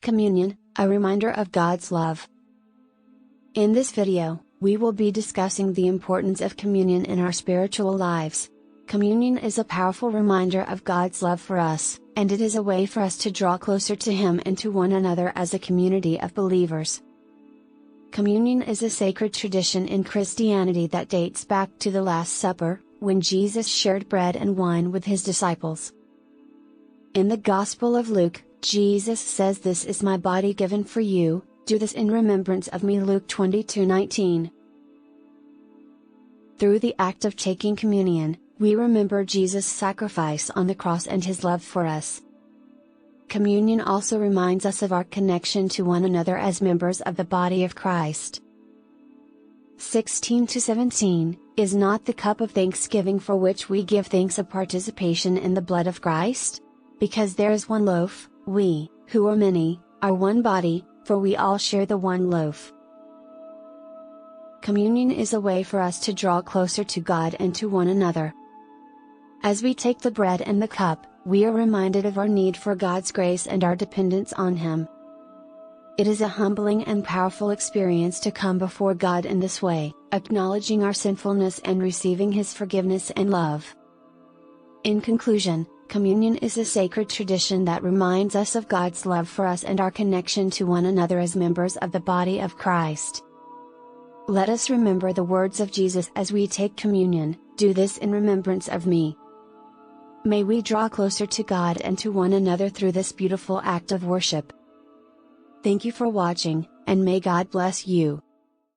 Communion, a reminder of God's love. In this video, we will be discussing the importance of communion in our spiritual lives. Communion is a powerful reminder of God's love for us, and it is a way for us to draw closer to Him and to one another as a community of believers. Communion is a sacred tradition in Christianity that dates back to the Last Supper, when Jesus shared bread and wine with His disciples. In the Gospel of Luke, Jesus says, "This is my body given for you, do this in remembrance of me." Luke 22:19. Through the act of taking communion, we remember Jesus' sacrifice on the cross and His love for us. Communion also reminds us of our connection to one another as members of the body of Christ. 16-17, is not the cup of thanksgiving for which we give thanks a participation in the blood of Christ? Because there is one loaf, we, who are many, are one body, for we all share the one loaf. Communion is a way for us to draw closer to God and to one another. As we take the bread and the cup, we are reminded of our need for God's grace and our dependence on Him. It is a humbling and powerful experience to come before God in this way, acknowledging our sinfulness and receiving His forgiveness and love. In conclusion, communion is a sacred tradition that reminds us of God's love for us and our connection to one another as members of the body of Christ. Let us remember the words of Jesus as we take communion, "Do this in remembrance of me." May we draw closer to God and to one another through this beautiful act of worship. Thank you for watching, and may God bless you.